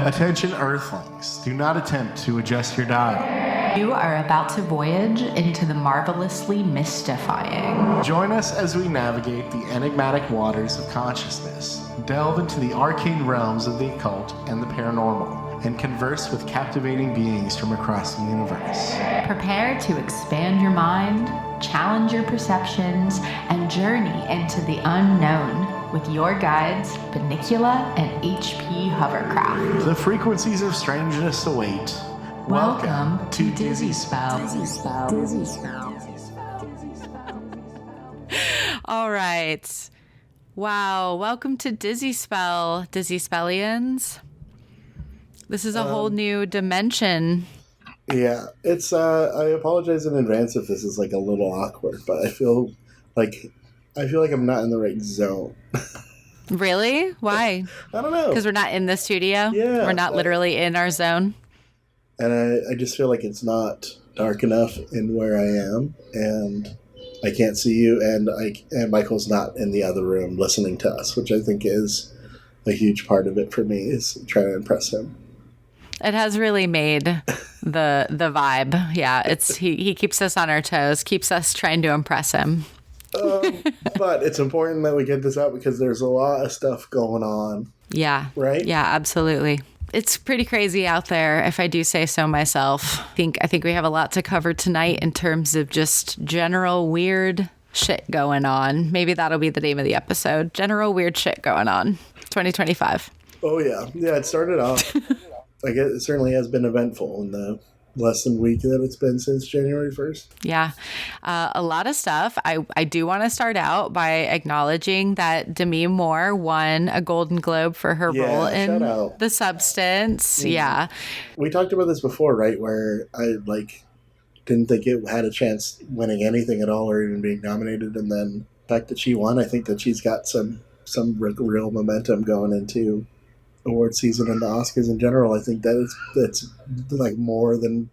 Attention Earthlings, do not attempt to adjust your dial. You are about to voyage into the marvelously mystifying. Join us as we navigate the enigmatic waters of consciousness, delve into the arcane realms of the occult and the paranormal, and converse with captivating beings from across the universe. Prepare to expand your mind, challenge your perceptions, and journey into the unknown with your guides, Bunnicula and HP Hovercraft. The frequencies of strangeness await. Welcome to Dizzy Spell. All right. Wow. Welcome to Dizzy Spell, Dizzy Spellians. This is a whole new dimension. Yeah, it's I apologize in advance if this is like a little awkward, but I feel like I'm not in the right zone. Really? Why? I don't know. Because we're not in the studio? Yeah. We're not literally in our zone? And I just feel like it's not dark enough in where I am, and I can't see you, and Michael's not in the other room listening to us, which I think is a huge part of it for me, is trying to impress him. It has really made the vibe. Yeah, it's he keeps us on our toes, keeps us trying to impress him. But it's important that we get this out because there's a lot of stuff going on. Yeah. Right? Yeah, absolutely. It's pretty crazy out there, if I do say so myself. I think we have a lot to cover tonight in terms of just general weird shit going on. Maybe that'll be the name of the episode. General weird shit going on. 2025. Oh, yeah. Yeah, it started off. I guess it certainly has been eventful in the less than week that it's been since January 1st. Yeah. A lot of stuff. I do want to start out by acknowledging that Demi Moore won a Golden Globe for her role in The Substance. Mm-hmm. Yeah. We talked about this before, right? Where I didn't think it had a chance winning anything at all or even being nominated. And then the fact that she won, I think that she's got some real momentum going into award season and the Oscars in general. I think that it's like more than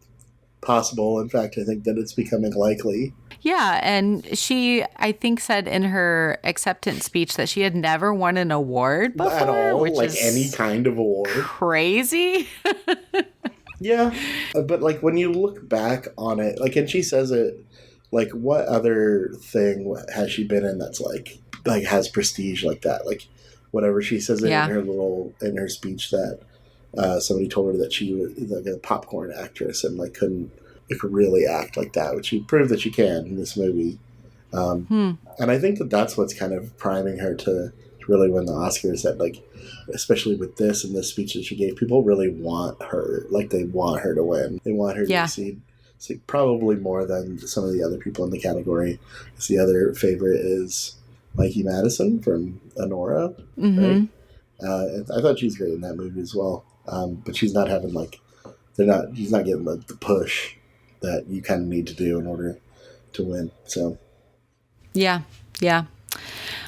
possible. In fact, I think that it's becoming likely. Yeah, and she, I think, said in her acceptance speech that she had never won an award before. At all, which like is any kind of award. Crazy. Yeah, but like when you look back on it, like, and she says it, like, what other thing has she been in that's like has prestige like that? Like, whatever she says it in her speech that somebody told her that she was like a popcorn actress and couldn't really act like that, which she proved that she can in this movie. And I think that that's what's kind of priming her to really win the Oscars. That especially with this and this speech that she gave, people really want her. Like, they want her to win. They want her to succeed. So probably more than some of the other people in the category. The other favorite is Mikey Madison from Anora, right? I thought she's great in that movie as well. But she's not having she's not getting the push that you kind of need to do in order to win. So, yeah.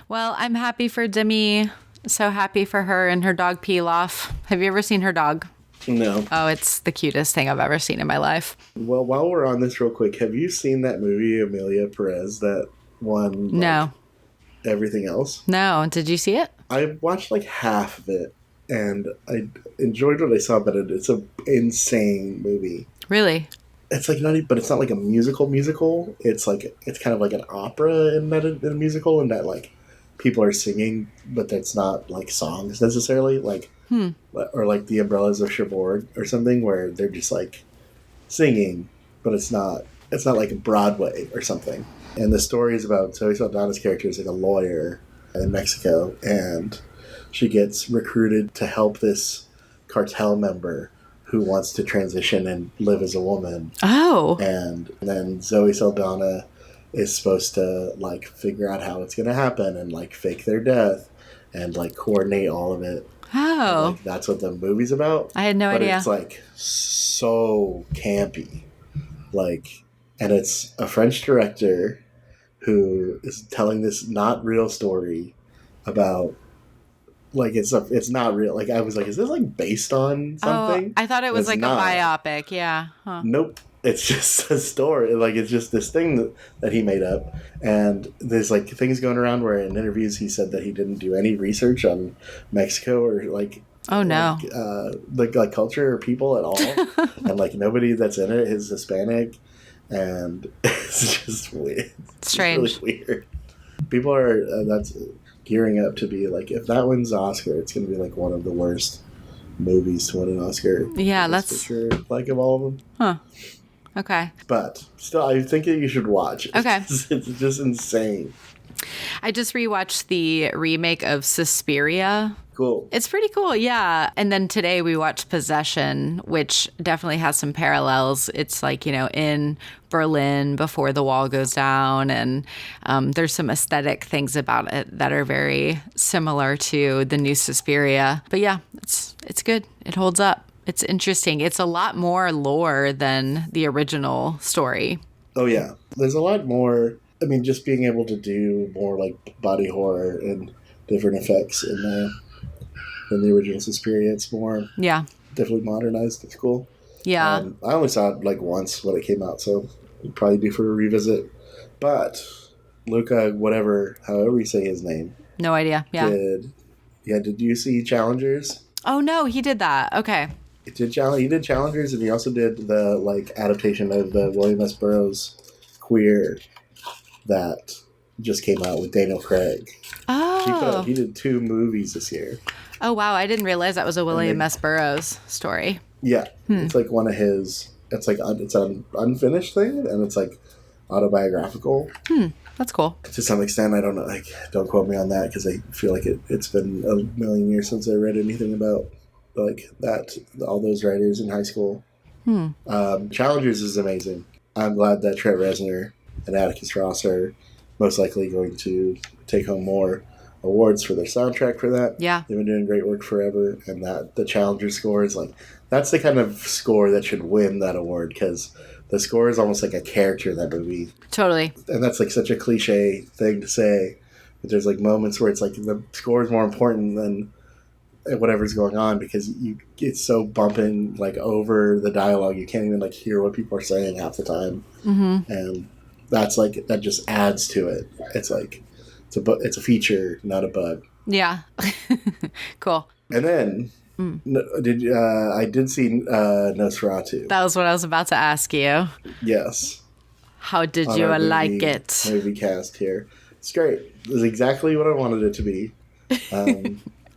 Well, I'm happy for Demi. So happy for her and her dog Pilaf. Have you ever seen her dog? No. Oh, it's the cutest thing I've ever seen in my life. Well, while we're on this real quick, have you seen that movie, Amelia Perez, that won? No. Everything else? No. Did you see it? I watched half of it and I enjoyed what I saw, but it's an insane movie. Really? It's but it's not like a musical. It's it's kind of like an opera in a musical, in that people are singing, but it's not songs necessarily, or The Umbrellas of Cherbourg or something, where they're just singing, but it's not like Broadway or something. And the story is about Zoe Saldana's character is a lawyer in Mexico, and she gets recruited to help this cartel member who wants to transition and live as a woman. Oh. And then Zoe Saldana is supposed to figure out how it's going to happen and fake their death and coordinate all of it. Oh. And, that's what the movie's about. I had no idea. It's so campy. And it's a French director who is telling this not real story about it's not real. I was is this based on something? Oh, I thought it was a biopic. Yeah. Huh. Nope. It's just a story. It's just this thing that he made up. And there's things going around where in interviews he said that he didn't do any research on Mexico or Oh no. Like culture or people at all, and like nobody that's in it is Hispanic, and it's just weird. It's Strange. really weird. People are that's gearing up to be like, if that wins the Oscar, it's going to be like one of the worst movies to win an Oscar. Yeah, that's for sure. Like of all of them. Huh. Okay. But still, I think that you should watch. Okay. It's just insane. I just rewatched the remake of Suspiria. Cool. It's pretty cool, yeah. And then today we watched Possession, which definitely has some parallels. It's like, in Berlin before the wall goes down. And there's some aesthetic things about it that are very similar to the new Suspiria. But yeah, it's good. It holds up. It's interesting. It's a lot more lore than the original story. Oh, yeah. There's a lot more. I mean, just being able to do more like body horror and different effects in the original Suspiria. It's more definitely modernized. It's cool. Yeah. I only saw it like once when it came out, so it'd probably do for a revisit. But Luca, however you say his name. No idea. Yeah. Did you see Challengers? Oh, no, he did that. Okay. He did Challengers, and he also did the like adaptation of the William S. Burroughs Queer that just came out with Daniel Craig. Oh. He did 2 movies this year. Oh, wow. I didn't realize that was a William S. Burroughs story. Yeah. It's like one of his, it's like, it's an unfinished thing, and it's like autobiographical. That's cool. To some extent, I don't know, like, don't quote me on that, because I feel like it's been a million years since I read anything about, like, all those writers in high school. Challengers is amazing. I'm glad that Trent Reznor and Atticus Ross are most likely going to take home more awards for their soundtrack for that. Yeah. They've been doing great work forever, and that the Challenger score is like, that's the kind of score that should win that award, because the score is almost like a character in that movie. Totally. And that's like such a cliche thing to say, but there's like moments where it's like the score is more important than whatever's going on, because it's so bumping like over the dialogue, you can't even like hear what people are saying half the time. And that's like, that just adds to it. It's like it's a feature, not a bug. Yeah. Cool. And then I did see Nosferatu. That was what I was about to ask you. Yes. How did you like it? Movie cast here. It's great. It was exactly what I wanted it to be.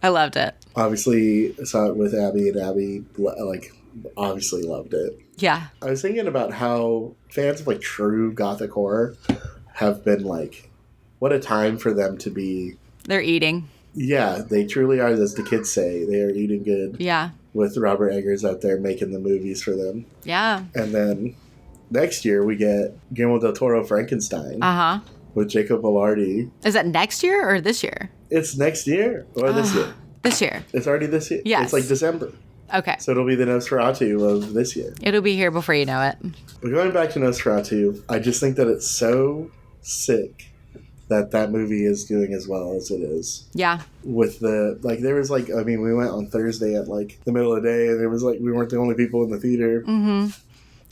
I loved it. Obviously, I saw it with Abby, and Abby like obviously loved it. Yeah. I was thinking about how fans of like true gothic horror have been like, what a time for them to be. They're eating. Yeah, they truly are, as the kids say. They are eating good. Yeah. With Robert Eggers out there making the movies for them. Yeah. And then next year we get Guillermo del Toro Frankenstein. With Jacob Elordi. Is that next year or this year? It's next year or this year. This year. It's already this year. Yes. It's like December. Okay. So it'll be the Nosferatu of this year. It'll be here before you know it. But going back to Nosferatu, I just think that it's so sick that movie is doing as well as it is. Yeah. With there was we went on Thursday at the middle of the day, and there was we weren't the only people in the theater.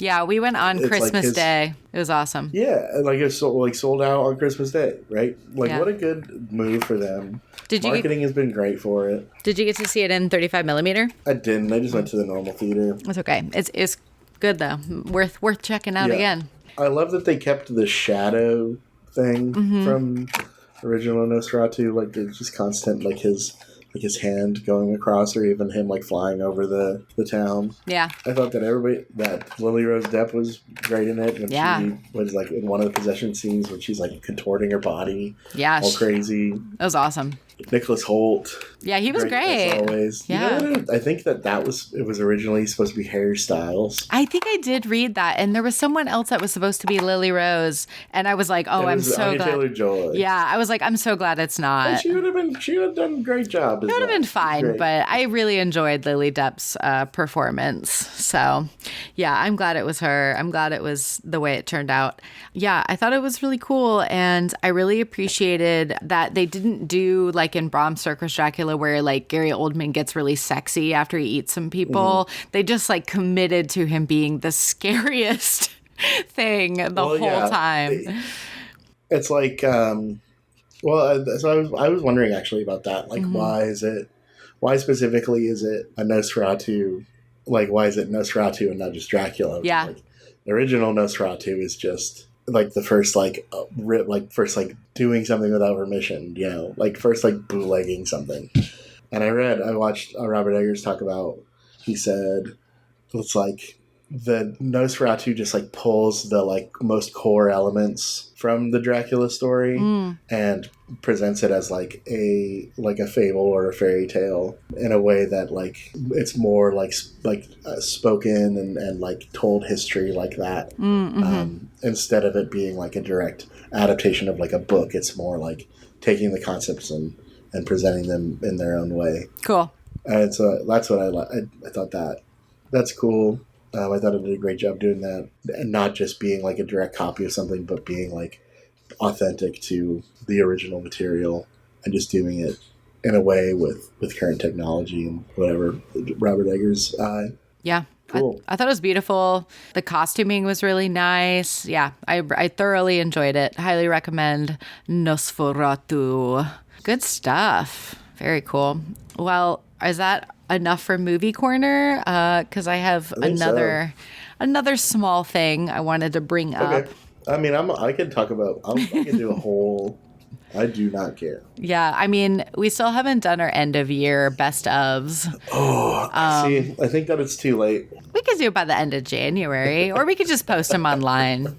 Yeah, we went on Christmas Day. It was awesome. Yeah, and it sold out on Christmas Day, right? What a good move for them. Marketing has been great for it. Did you get to see it in 35 millimeter? I didn't. I just went to the normal theater. It's okay. It's good though. Worth checking out again. I love that they kept the shadow thing from original Nosferatu, the just constant his hand going across, or even him flying over the town. Yeah. I thought that Lily Rose Depp was great in it. When she was in one of the possession scenes when she's contorting her body. Yeah. All crazy. That was awesome. Nicholas Hoult. Yeah, he was great. As always. Yeah. I think it was originally supposed to be Harry Styles. I think I did read that, and there was someone else that was supposed to be Lily Rose, and I was like, oh, I'm so glad. Taylor-Joy. Yeah, I was like, I'm so glad it's not. And she would have done a great job. It would have been fine, but I really enjoyed Lily Depp's performance. So, yeah, I'm glad it was her. I'm glad it was the way it turned out. Yeah, I thought it was really cool, and I really appreciated that they didn't do in Bram Stoker's Dracula where Gary Oldman gets really sexy after he eats some people. They just committed to him being the scariest thing the whole time. It's so I was wondering actually about that. Why is it why specifically is it a Nosferatu? Like, why is it Nosferatu and not just Dracula? Yeah. Like, the original Nosferatu is just like the first doing something without permission, you know, like first like bootlegging something. And I watched Robert Eggers talk about, he said it's like the Nosferatu just like pulls the like most core elements from the Dracula story and presents it as like a fable or a fairy tale in a way that like it's more like spoken and like told history like that. Instead of it being like a direct adaptation of like a book, it's more like taking the concepts and presenting them in their own way. Cool. And so that's what I thought that's cool. I thought it did a great job doing that, and not just being like a direct copy of something, but being like authentic to the original material and just doing it in a way with current technology and whatever. Robert Eggers' eye. Yeah. Cool. I thought it was beautiful. The costuming was really nice. Yeah, I thoroughly enjoyed it. Highly recommend Nosferatu. Good stuff. Very cool. Well, is that enough for movie corner? Because I have another small thing I wanted to bring up. Okay. I mean, I can talk about. I can do a whole. I do not care. Yeah, I mean, we still haven't done our end of year best ofs. Oh, see, I think that it's too late. We could do it by the end of January, or we could just post them online.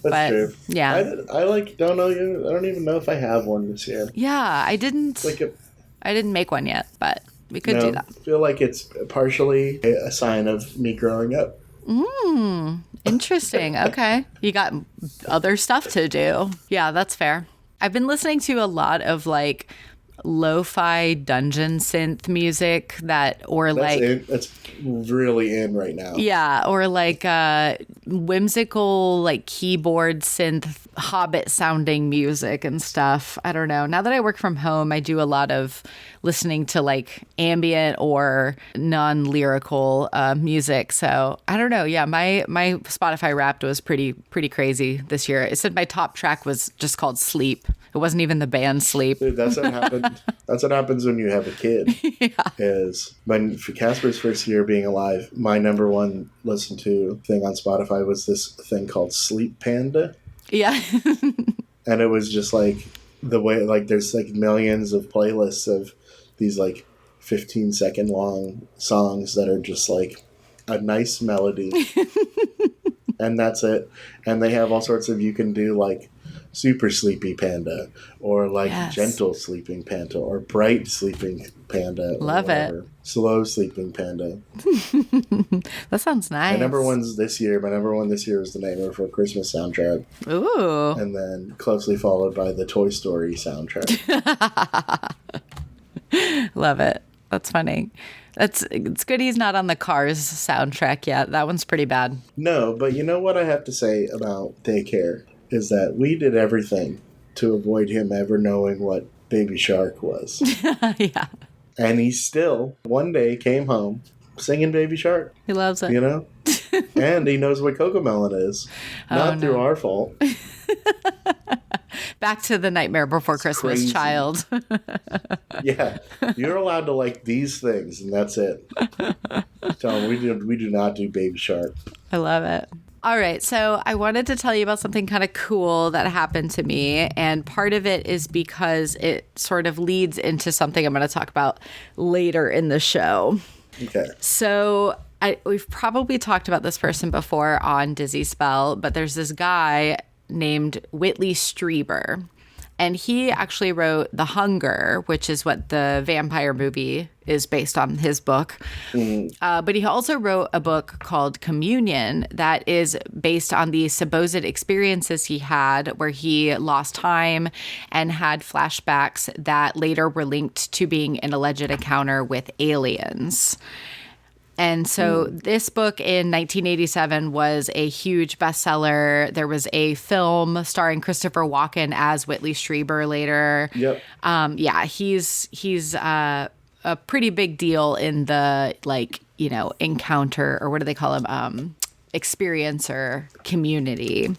That's true. Yeah, I don't know you. I don't even know if I have one this year. Yeah, I didn't. I didn't make one yet, but we could do that. I feel like it's partially a sign of me growing up. Interesting. Okay. You got other stuff to do. Yeah, that's fair. I've been listening to a lot of like lo-fi dungeon synth music that's really in right now. Yeah, or like whimsical like keyboard synth Hobbit sounding music and stuff. I don't know. Now that I work from home, I do a lot of listening to like ambient or non-lyrical music. So I don't know. Yeah, my Spotify Wrapped was pretty crazy this year. It said my top track was just called Sleep. It wasn't even the band Sleep. Dude, that's what happened. That's what happens when you have a kid. Yeah. Is when for Casper's first year being alive, my number one listened to thing on Spotify was this thing called Sleep Panda. Yeah. And it was just like the way, like there's like millions of playlists of these like 15-second long songs that are just like a nice melody. And that's it. And they have all sorts of, you can do like super sleepy panda or like gentle sleeping panda or bright sleeping panda. Love it. Slow sleeping panda. That sounds nice. My number one this year was the Nightmare Before Christmas soundtrack. Ooh. And then closely followed by the Toy Story soundtrack. Love it. That's funny. It's good he's not on the Cars soundtrack yet. That one's pretty bad. No, but you know what I have to say about Daycare is that we did everything to avoid him ever knowing what Baby Shark was. Yeah. And he still, one day, came home singing Baby Shark. He loves it. You know? And he knows what Cocomelon is. Not through our fault. Back to the Nightmare Before Christmas crazy. Child. Yeah. You're allowed to like these things, and that's it. Tell him we do not do Baby Shark. I love it. All right, so I wanted to tell you about something kind of cool that happened to me, and part of it is because it sort of leads into something I'm going to talk about later in the show. Okay. So we've probably talked about this person before on Dizzy Spell, but there's this guy named Whitley Strieber, and he actually wrote The Hunger, which is what the vampire movie is based on, his book. But he also wrote a book called Communion that is based on the supposed experiences he had where he lost time and had flashbacks that later were linked to being an alleged encounter with aliens. And so this book in 1987 was a huge bestseller. There was a film starring Christopher Walken as Whitley Strieber later. Yep. Yeah, he's a pretty big deal in the, like, you know, encounter, or what do they call him? experiencer community.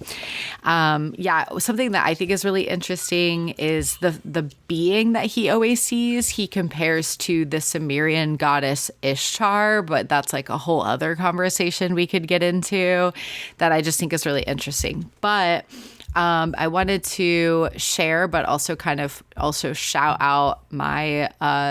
Something that I think is really interesting is the being that he always sees. He compares to the Sumerian goddess Ishtar, but that's like a whole other conversation we could get into that I just think is really interesting. But I wanted to share, but also kind of also shout out my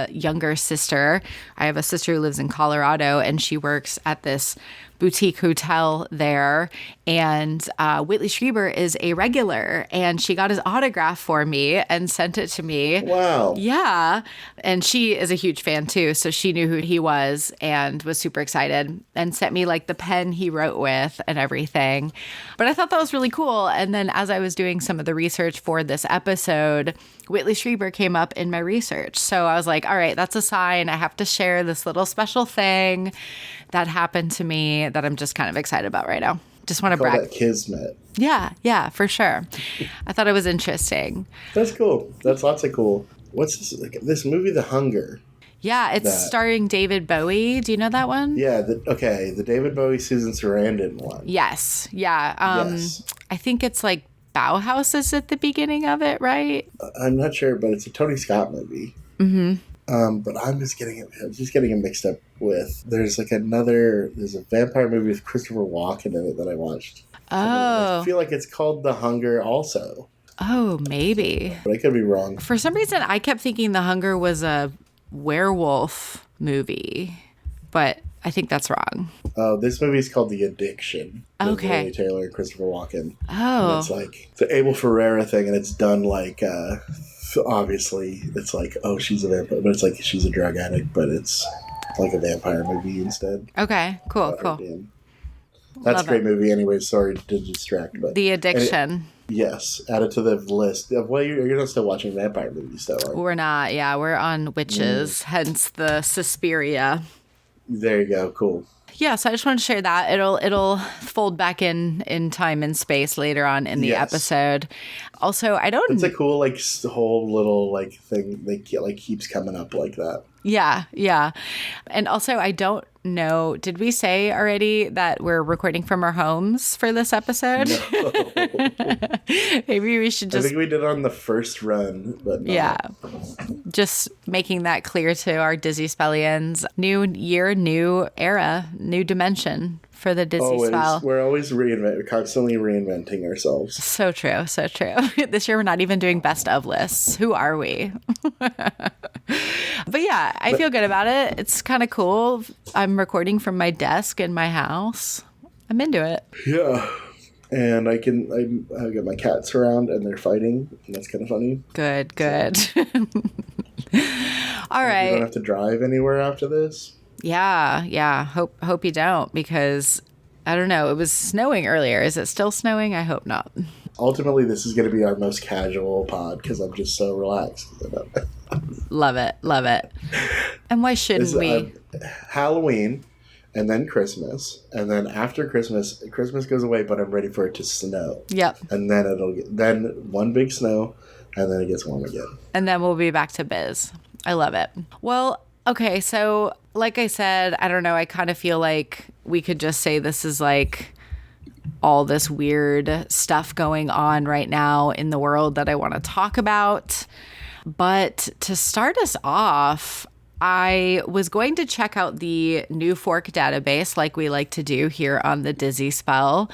younger sister. I have a sister who lives in Colorado, and she works at this boutique hotel there. And Whitley Strieber is a regular, and she got his autograph for me and sent it to me. Wow. Yeah. And she is a huge fan too. So she knew who he was and was super excited and sent me like the pen he wrote with and everything. But I thought that was really cool. And then as I was doing some of the research for this episode, Whitley Strieber came up in my research. So I was like, all right, that's a sign. I have to share this little special thing that happened to me that I'm just kind of excited about right now. Just want to Call brag. that kismet. Yeah, for sure. I thought it was interesting. That's cool. That's lots of cool. What's this? Like, this movie, The Hunger? Yeah, it's starring David Bowie. Do you know that one? Yeah. The David Bowie, Susan Sarandon one. Yes. Yeah. Yes. I think it's like Bauhaus is at the beginning of it, right? I'm not sure, but it's a Tony Scott movie. Mm-hmm. But I'm just getting it mixed up with. There's a vampire movie with Christopher Walken in it that I watched. Oh. I feel like it's called The Hunger also. Oh, maybe. But I could be wrong. For some reason, I kept thinking The Hunger was a werewolf movie, but I think that's wrong. Oh, this movie is called The Addiction. With Okay. Lily Taylor and Christopher Walken. Oh. And it's like the Abel Ferrara thing, and it's done like obviously it's like, oh, she's a vampire, but it's like she's a drug addict, but it's like a vampire movie instead. Okay, cool. That's Love a great it. movie anyway. Sorry to distract, but The Addiction. yes, add it to the list. Well, you're not still watching vampire movies though, aren't you? We're not. Yeah, we're on witches, hence the Suspiria. There you go. Cool. Yeah, so I just want to share that. It'll fold back in time and space later on in the Yes. episode. Also, I don't. It's a cool whole little thing that keeps coming up like that. Yeah. And also, I don't know. Did we say already that we're recording from our homes for this episode? No. Maybe we should I just. think we did on the first run, but not. Yeah. Just making that clear to our Dizzy Spellians. New year, new era, new dimension for the Dizzy Spell. We're always constantly reinventing ourselves. So true. This year we're not even doing best of lists. Who are we? But yeah, I feel good about it. It's kind of cool. I'm recording from my desk in my house. I'm into it. Yeah. And I got my cats around and they're fighting, and that's kind of funny. Good. All You right. don't have to drive anywhere after this. Yeah. Hope you don't, because I don't know. It was snowing earlier. Is it still snowing? I hope not. Ultimately, this is going to be our most casual pod because I'm just so relaxed. Love it. And why shouldn't we? Halloween, and then Christmas, and then after Christmas goes away, but I'm ready for it to snow. Yep. And then one big snow, and then it gets warm again. And then we'll be back to biz. I love it. Well, okay. So like I said, I don't know. I kind of feel like we could just say this is like all this weird stuff going on right now in the world that I want to talk about. But to start us off, I was going to check out the NUFORC database like we like to do here on the Dizzy Spell.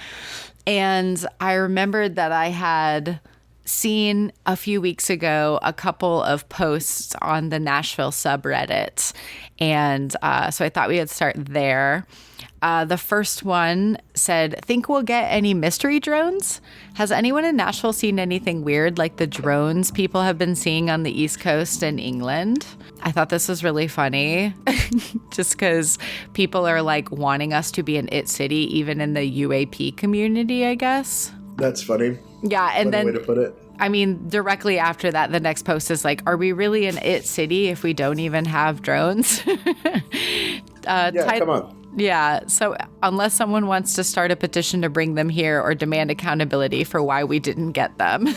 And I remembered that I had seen a few weeks ago a couple of posts on the Nashville subreddit. And so I thought we would start there. The first one said, think we'll get any mystery drones? Has anyone in Nashville seen anything weird like the drones people have been seeing on the East Coast and England? I thought this was really funny just because people are like wanting us to be an it city, even in the UAP community, I guess. That's funny. Yeah. And Funny then, way to put it. I mean, directly after that, the next post is like, are we really an it city if we don't even have drones? Come on. Yeah, so unless someone wants to start a petition to bring them here or demand accountability for why we didn't get them.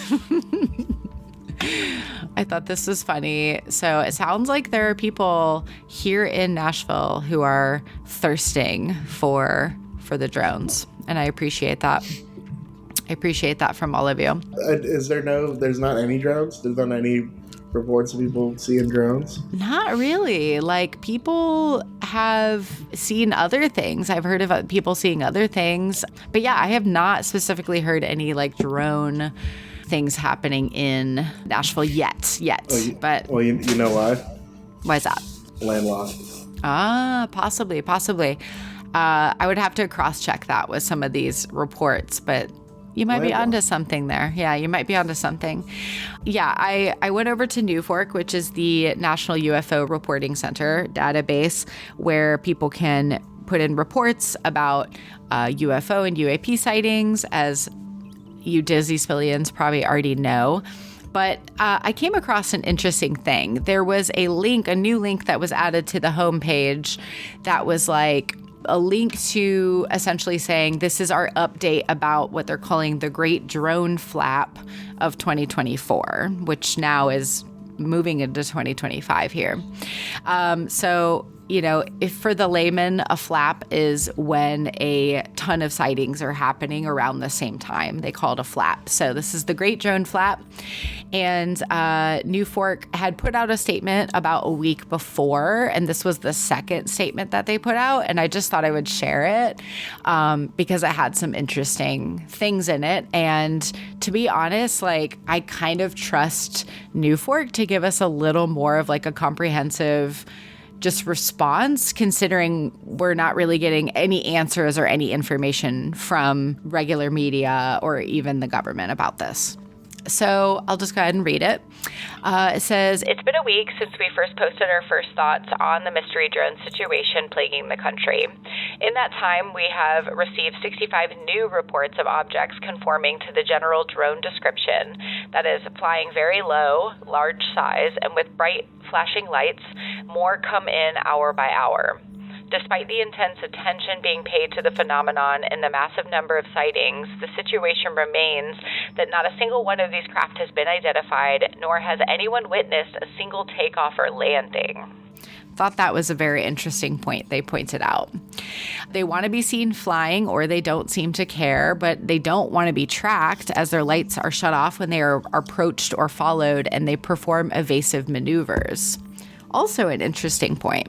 I thought this was funny. So it sounds like there are people here in Nashville who are thirsting for for the drones. And I appreciate that. I appreciate that from all of you. There's not any drones? There's not any reports of people seeing drones? Not really. Like, people have seen other things. I've heard of people seeing other things. But yeah, I have not specifically heard any like drone things happening in Nashville yet. But you know why? Why is that? Landlocked. Possibly. I would have to cross-check that with some of these reports, but you might be onto something there. Yeah, you might be onto something. Yeah, I went over to NUFORC, which is the National UFO Reporting Center database, where people can put in reports about UFO and UAP sightings, as you Disney Spillions probably already know. But I came across an interesting thing. There was a new link that was added to the homepage that was like a link to essentially saying this is our update about what they're calling the Great Drone Flap of 2024, which now is moving into 2025 here. So, if for the layman, a flap is when a ton of sightings are happening around the same time. They call it a flap. So this is the Great Drone Flap. And NUFORC had put out a statement about a week before, and this was the second statement that they put out. And I just thought I would share it because it had some interesting things in it. And to be honest, like, I kind of trust NUFORC to give us a little more of like a comprehensive just response, considering we're not really getting any answers or any information from regular media or even the government about this. So I'll just go ahead and read it. It says, "It's been a week since we first posted our first thoughts on the mystery drone situation plaguing the country. In that time, we have received 65 new reports of objects conforming to the general drone description, that is, flying very low, large size, and with bright flashing lights. More come in hour by hour. Despite the intense attention being paid to the phenomenon and the massive number of sightings, the situation remains that not a single one of these craft has been identified, nor has anyone witnessed a single takeoff or landing." Thought that was a very interesting point they pointed out. They want to be seen flying, or they don't seem to care, but they don't want to be tracked, as their lights are shut off when they are approached or followed, and they perform evasive maneuvers. Also an interesting point.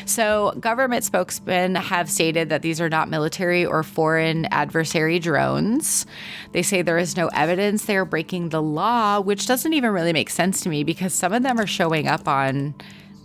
So government spokesmen have stated that these are not military or foreign adversary drones. They say there is no evidence they are breaking the law, which doesn't even really make sense to me, because some of them are showing up on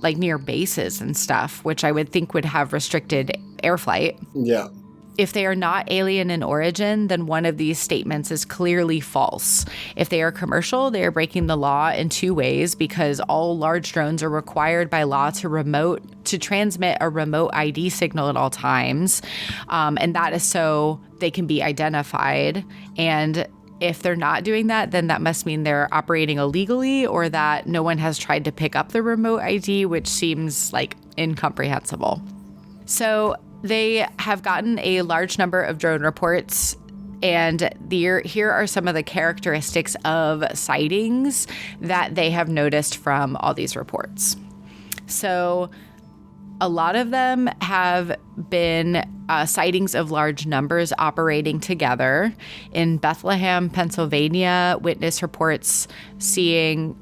like near bases and stuff, which I would think would have restricted air flight. Yeah. If they are not alien in origin, then one of these statements is clearly false. If they are commercial, they are breaking the law in two ways, because all large drones are required by law to transmit a remote ID signal at all times. And that is so they can be identified. And if they're not doing that, then that must mean they're operating illegally, or that no one has tried to pick up the remote ID, which seems like incomprehensible. So they have gotten a large number of drone reports, and here are some of the characteristics of sightings that they have noticed from all these reports. So a lot of them have been sightings of large numbers operating together. In Bethlehem, Pennsylvania, witness reports seeing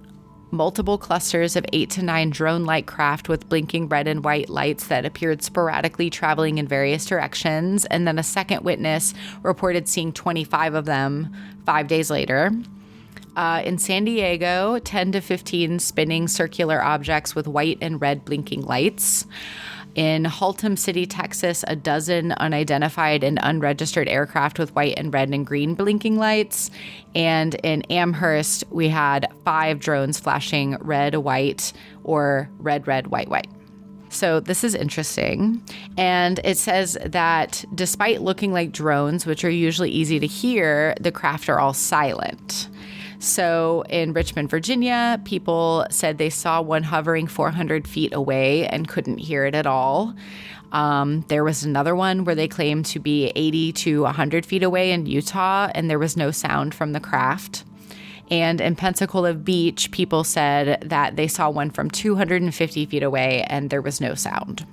multiple clusters of 8 to 9 drone-like craft with blinking red and white lights that appeared sporadically traveling in various directions. And then a second witness reported seeing 25 of them 5 days later. In San Diego, 10 to 15 spinning circular objects with white and red blinking lights. In Haltom City, Texas, a dozen unidentified and unregistered aircraft with white and red and green blinking lights. And in Amherst, we had 5 drones flashing red, white, or red, red, white, white. So this is interesting. And it says that despite looking like drones, which are usually easy to hear, the craft are all silent. So in Richmond, Virginia, people said they saw one hovering 400 feet away and couldn't hear it at all. There was another one where they claimed to be 80 to 100 feet away in Utah, and there was no sound from the craft. And in Pensacola Beach, people said that they saw one from 250 feet away and there was no sound.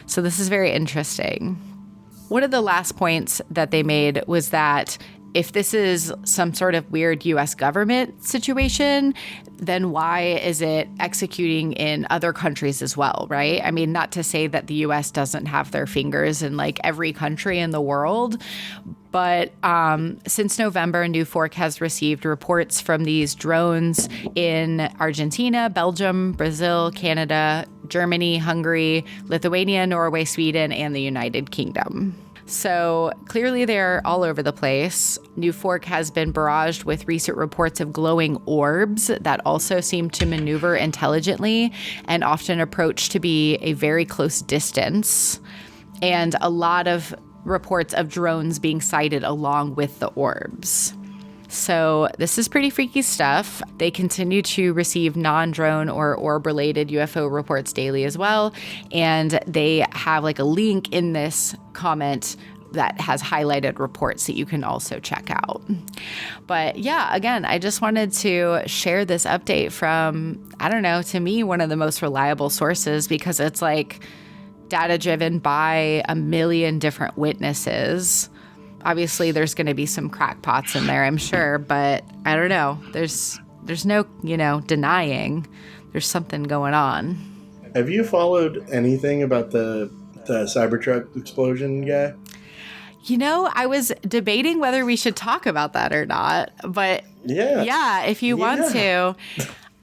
So this is very interesting. One of the last points that they made was that if this is some sort of weird U.S. government situation, then why is it executing in other countries as well, right? I mean, not to say that the U.S. doesn't have their fingers in like every country in the world, but since November, NUFORC has received reports from these drones in Argentina, Belgium, Brazil, Canada, Germany, Hungary, Lithuania, Norway, Sweden, and the United Kingdom. So clearly they're all over the place. NUFORC has been barraged with recent reports of glowing orbs that also seem to maneuver intelligently and often approach to be a very close distance. And a lot of reports of drones being sighted along with the orbs. So this is pretty freaky stuff. They continue to receive non-drone or orb-related UFO reports daily as well. And they have like a link in this comment that has highlighted reports that you can also check out. But yeah, again, I just wanted to share this update from, I don't know, to me, one of the most reliable sources, because it's like data driven by a million different witnesses. Obviously, there's going to be some crackpots in there, I'm sure, but I don't know. There's no, denying there's something going on. Have you followed anything about the Cybertruck explosion guy? I was debating whether we should talk about that or not, but yeah, if you want to.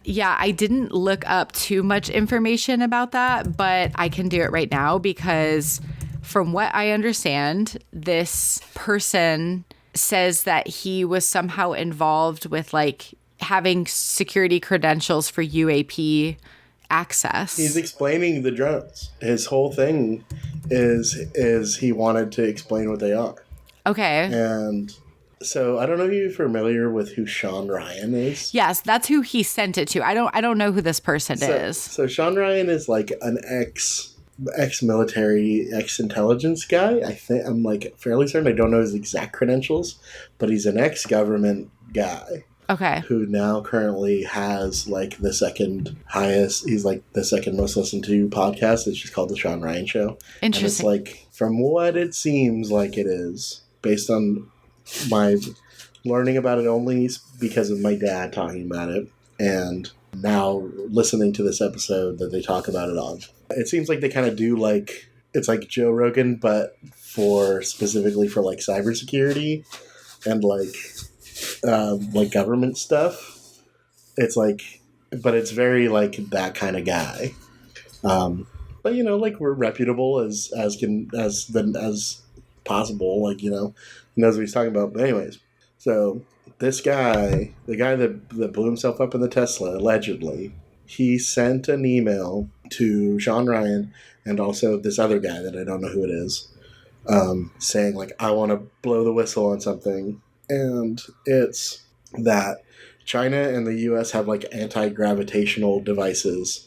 Yeah, I didn't look up too much information about that, but I can do it right now because from what I understand, this person says that he was somehow involved with like having security credentials for UAP access. He's explaining the drones. His whole thing is he wanted to explain what they are. Okay. And so I don't know if you're familiar with who Sean Ryan is. Yes, that's who he sent it to. I don't know who this person is. So Sean Ryan is like an ex-military, ex-intelligence guy. I think I'm like fairly certain. I don't know his exact credentials, but he's an ex-government guy. Okay. Who now currently has like the second highest, he's like the second most listened to podcast. It's just called The Sean Ryan Show. Interesting. And it's like, from what it seems like it is, based on my learning about it only because of my dad talking about it, and now listening to this episode that they talk about it on. It seems like they kind of do like, it's like Joe Rogan, but specifically for like cybersecurity and like government stuff. It's like, but it's very like that kind of guy. But like we're reputable as possible. Like he knows what he's talking about. But anyways, so this guy, the guy that blew himself up in the Tesla, allegedly, he sent an email to Sean Ryan and also this other guy that I don't know who it is, saying like, I want to blow the whistle on something. And it's that China and the U.S. have like anti-gravitational devices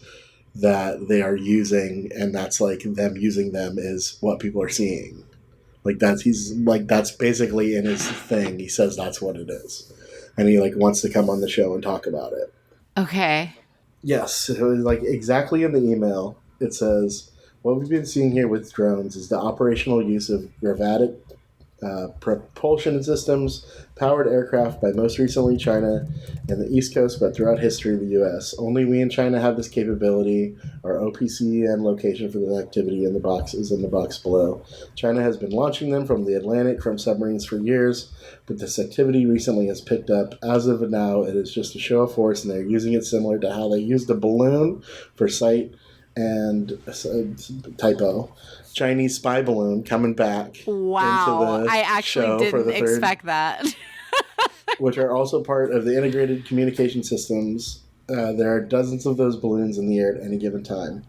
that they are using, and that's like them using them is what people are seeing. Like that's basically in his thing. He says that's what it is, and he like wants to come on the show and talk about it. Okay. Yes, it was like exactly in the email. It says what we've been seeing here with drones is the operational use of gravitic propulsion systems powered aircraft by most recently China and the East Coast, but throughout history the U.S. Only we in China have this capability. Our OPC and location for the activity in the box is in the box below. China has been launching them from the Atlantic from submarines for years, but this activity recently has picked up. As of now, it is just a show of force, and they're using it similar to how they used a balloon for sight and typo. Chinese spy balloon coming back. Wow, into the I actually show for didn't the expect that. which are also part of the integrated communication systems. There are dozens of those balloons in the air at any given time.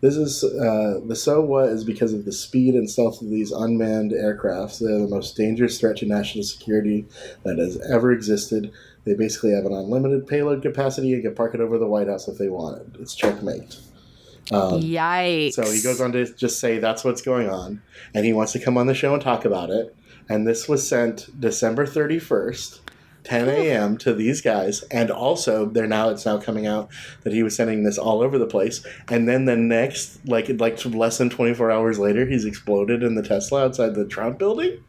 This is the so what is because of the speed and stealth of these unmanned aircrafts. They are the most dangerous threat to national security that has ever existed. They basically have an unlimited payload capacity and can park it over the White House if they wanted. It's checkmate. Yikes. So he goes on to just say that's what's going on, and he wants to come on the show and talk about it. And this was sent December 31st. 10 a.m. to these guys, and also it's now coming out that he was sending this all over the place, and then the next like less than 24 hours later he's exploded in the Tesla outside the Trump building.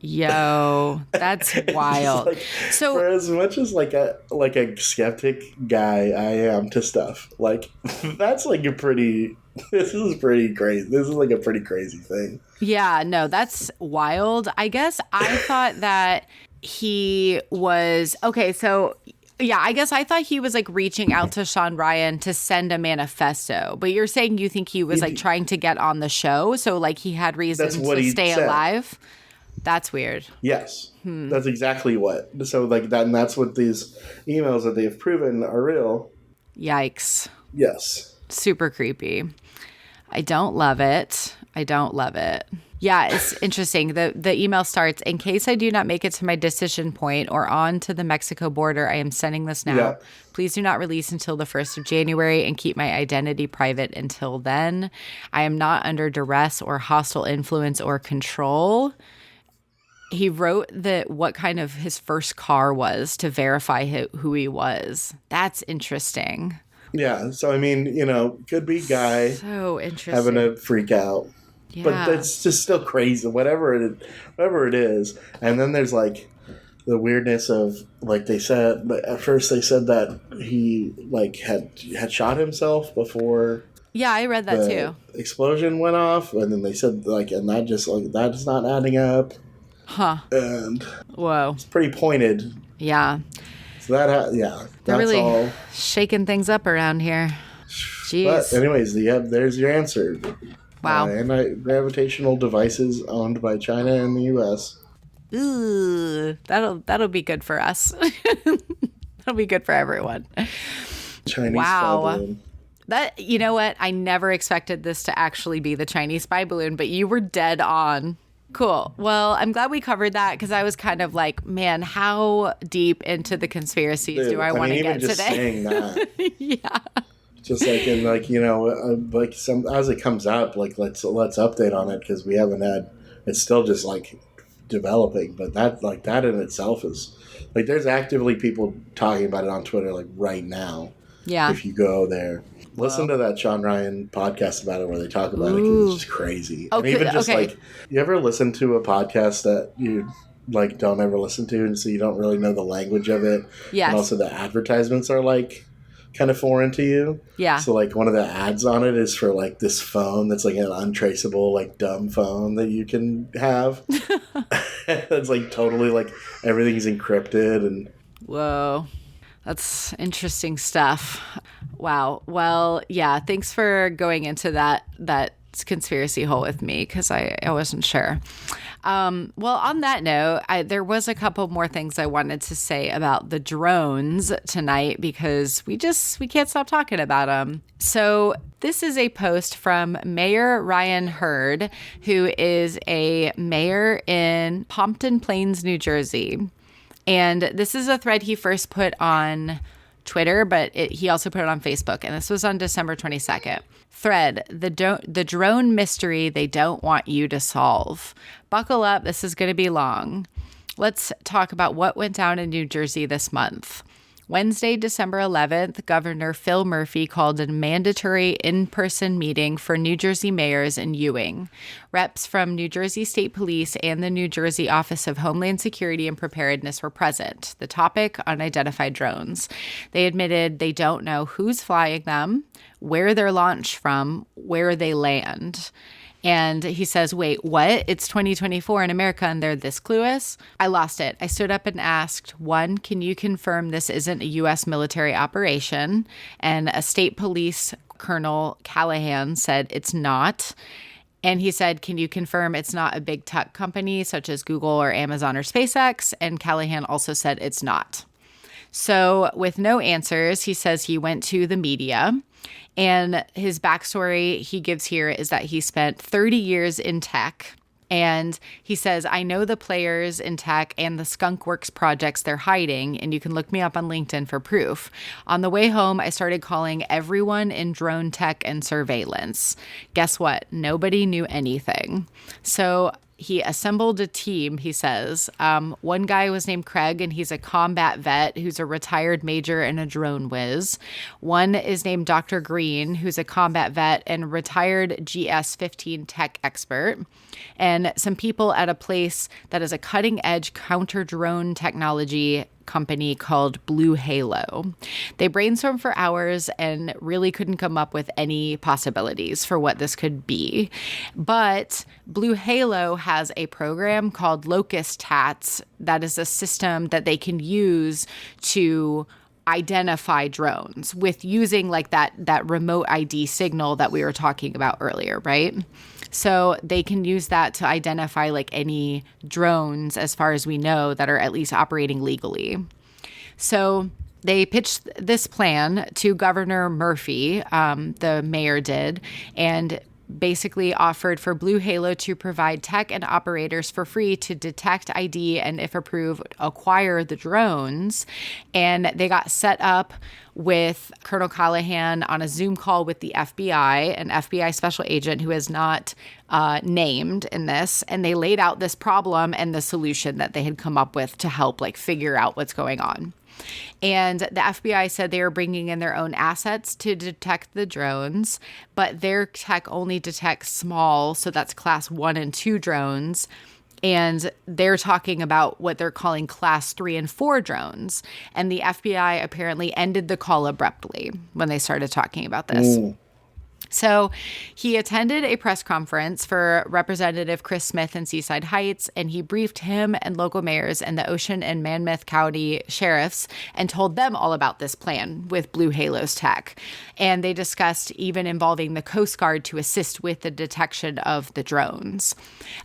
Yo, that's wild. Like, so for as much as like a skeptic guy I am to stuff, like that's like this is pretty crazy. This is like a pretty crazy thing. Yeah, no, that's wild. I guess I thought that he was okay. So yeah, I guess I thought he was like reaching out to Sean Ryan to send a manifesto, but you're saying you think he was like trying to get on the show. So like he had reason to stay alive. That's weird. Yes, that's exactly what. So like that, and that's what these emails that they've proven are real. Yikes. Yes. Super creepy. I don't love it. Yeah, it's interesting. The email starts, in case I do not make it to my decision point or on to the Mexico border, I am sending this now. Yeah. Please do not release until the 1st of January and keep my identity private until then. I am not under duress or hostile influence or control. He wrote what kind of his first car was to verify who he was. That's interesting. Yeah. So, I mean, could be guy so interesting having a freak out. Yeah. But it's just still crazy, whatever it is. And then there's like the weirdness of like they said, at first they said that he like had shot himself before. Yeah, I read that too. Explosion went off, and then they said like, and that just like that's not adding up. Huh. And whoa, it's pretty pointed. Yeah. So they're that's really all. Shaking things up around here. Jeez. But anyways, there's your answer. Wow. Anti-gravitational devices owned by China and the U.S. Ooh, that'll be good for us. That'll be good for everyone. Chinese spy balloon. That, you know what? I never expected this to actually be the Chinese spy balloon, but you were dead on. Cool. Well, I'm glad we covered that because I was kind of like, man, how deep into the conspiracies do I want to get just today? Saying that. Yeah. Just like in like some as it comes up, like let's update on it because we haven't had. It's still just like developing, but that in itself is like there's actively people talking about it on Twitter like right now. Yeah. If you go there, listen to that Sean Ryan podcast about it where they talk about it because it's just crazy. Okay, and even just like you ever listen to a podcast that you like don't ever listen to, and so you don't really know the language of it. Yes. And also the advertisements are like kind of foreign to you. Yeah. So like one of the ads on it is for like this phone that's like an untraceable like dumb phone that you can have. It's like totally like everything's encrypted and. Whoa. That's interesting stuff. Wow. Well, yeah, thanks for going into that conspiracy hole with me because I wasn't sure. Well, on that note, there was a couple more things I wanted to say about the drones tonight because we can't stop talking about them. So this is a post from Mayor Ryan Hurd, who is a mayor in Pompton Plains, New Jersey. And this is a thread he first put on Twitter, but he also put it on Facebook. And this was on December 22nd. Thread, the drone mystery they don't want you to solve. Buckle up. This is going to be long. Let's talk about what went down in New Jersey this month. Wednesday, December 11th, Governor Phil Murphy called a mandatory in-person meeting for New Jersey mayors in Ewing. Reps from New Jersey State Police and the New Jersey Office of Homeland Security and Preparedness were present. The topic, unidentified drones. They admitted they don't know who's flying them, where they're launched from, where they land. And he says, wait, what? It's 2024 in America and they're this clueless? I lost it. I stood up and asked, one, can you confirm this isn't a U.S. military operation? And a state police colonel, Callahan, said it's not. And he said, can you confirm it's not a big tech company such as Google or Amazon or SpaceX? And Callahan also said it's not. So with no answers, he says he went to the media. And his backstory he gives here is that he spent 30 years in tech. And he says, I know the players in tech and the skunkworks projects they're hiding, and you can look me up on LinkedIn for proof. On the way home, I started calling everyone in drone tech and surveillance. Guess what? Nobody knew anything. So he assembled a team, he says. One guy was named Craig, and he's a combat vet who's a retired major and a drone whiz. One is named Dr. Green, who's a combat vet and retired GS-15 tech expert. And some people at a place that is a cutting-edge counter-drone technology company called Blue Halo. They brainstormed for hours and really couldn't come up with any possibilities for what this could be. But Blue Halo has a program called Locust Tats that is a system that they can use to identify drones with using like that remote ID signal that we were talking about earlier, right? So they can use that to identify like any drones, as far as we know, that are at least operating legally. So they pitched this plan to Governor Murphy, the mayor did, and basically offered for Blue Halo to provide tech and operators for free to detect, ID, and if approved, acquire the drones. And they got set up with Colonel Callahan on a Zoom call with the FBI, an FBI special agent who is not named in this. And they laid out this problem and the solution that they had come up with to help like figure out what's going on. And the FBI said they were bringing in their own assets to detect the drones, but their tech only detects small, so that's class 1 and 2 drones. And they're talking about what they're calling class 3 and 4 drones. And the FBI apparently ended the call abruptly when they started talking about this. So he attended a press conference for Representative Chris Smith in Seaside Heights, and he briefed him and local mayors and the Ocean and Monmouth County sheriffs and told them all about this plan with Blue Halo's tech. And they discussed even involving the Coast Guard to assist with the detection of the drones.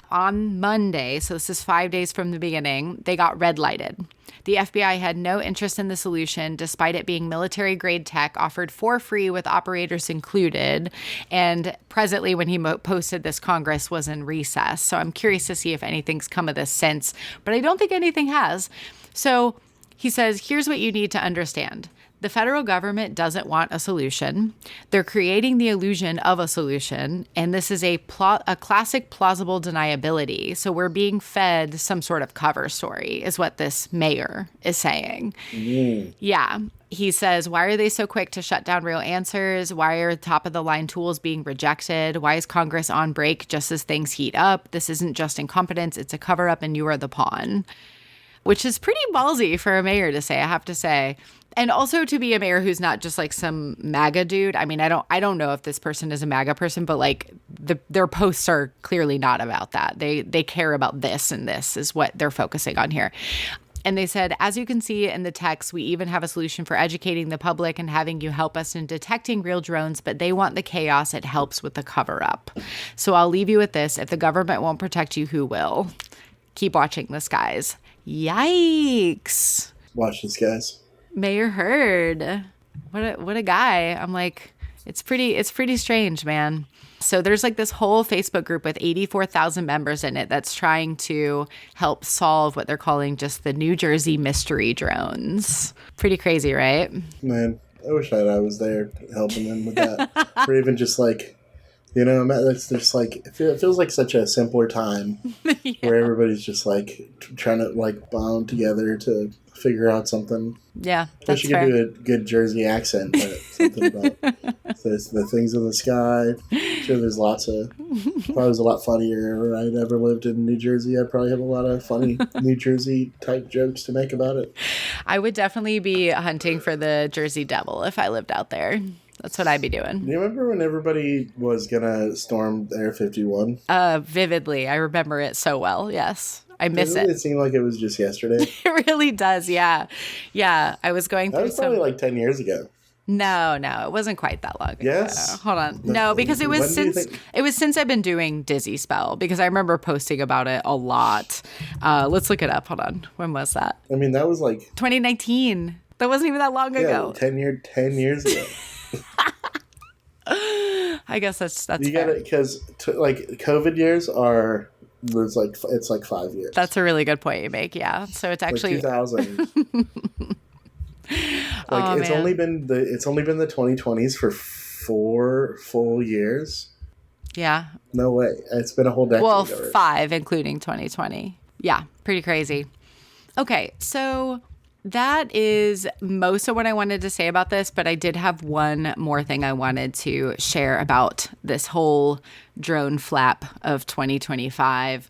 On Monday, so this is 5 days from the beginning, they got red lighted. The FBI had no interest in the solution, despite it being military-grade tech offered for free with operators included. And presently, when he posted this, Congress was in recess. So I'm curious to see if anything's come of this since, but I don't think anything has. So he says, here's what you need to understand. The federal government doesn't want a solution. They're creating the illusion of a solution, and this is a classic plausible deniability. So we're being fed some sort of cover story, is what this mayor is saying. Yeah. He says, why are they so quick to shut down real answers? Why are top-of-the-line tools being rejected? Why is Congress on break just as things heat up? This isn't just incompetence, it's a cover-up, and you are the pawn. Which is pretty ballsy for a mayor to say, I have to say. And also to be a mayor who's not just like some MAGA dude. I mean, I don't know if this person is a MAGA person, but like their posts are clearly not about that. They care about this, and this is what they're focusing on here. And they said, as you can see in the text, we even have a solution for educating the public and having you help us in detecting real drones, but they want the chaos. It helps with the cover up. So I'll leave you with this. If the government won't protect you, who will? Keep watching this, guys. Yikes. Watch this, guys. Mayor Heard. What a guy. I'm like, it's pretty strange, man. So there's like this whole Facebook group with 84,000 members in it that's trying to help solve what they're calling just the New Jersey mystery drones. Pretty crazy, right? Man, I wish I was there helping them with that. Or even just like, you know, that's just like, it feels like such a simpler time where everybody's just like trying to like bond together to figure out something. Yeah, I that's wish you fair. could do a good Jersey accent, but something about the things in the sky. I'm sure there's probably was a lot funnier. If I'd ever lived in New Jersey, I'd probably have a lot of funny New Jersey type jokes to make about it. I would definitely be hunting for the Jersey Devil if I lived out there. That's what I'd be doing. Do you remember when everybody was going to storm Air 51? Vividly. I remember it so well. Yes. I miss Doesn't it. it seem like it was just yesterday? It really does. Yeah. Yeah. I was going That through was probably like 10 years ago. No, it wasn't quite that long ago. Yes? Hold on. No, because it was since I've been doing Dizzy Spell, because I remember posting about it a lot. Let's look it up. Hold on. When was that? I mean, that was like 2019. That wasn't even that long ago. 10 years ago. I guess that's You fair. got it, because like COVID years it's like 5 years. That's a really good point you make. Yeah. So it's actually like 2000. Oh, it's man. only been the 2020s for 4 full years. Yeah. No way. It's been a whole decade. Well, already. 5, including 2020. Yeah, pretty crazy. Okay, so that is most of what I wanted to say about this, but I did have one more thing I wanted to share about this whole drone flap of 2025.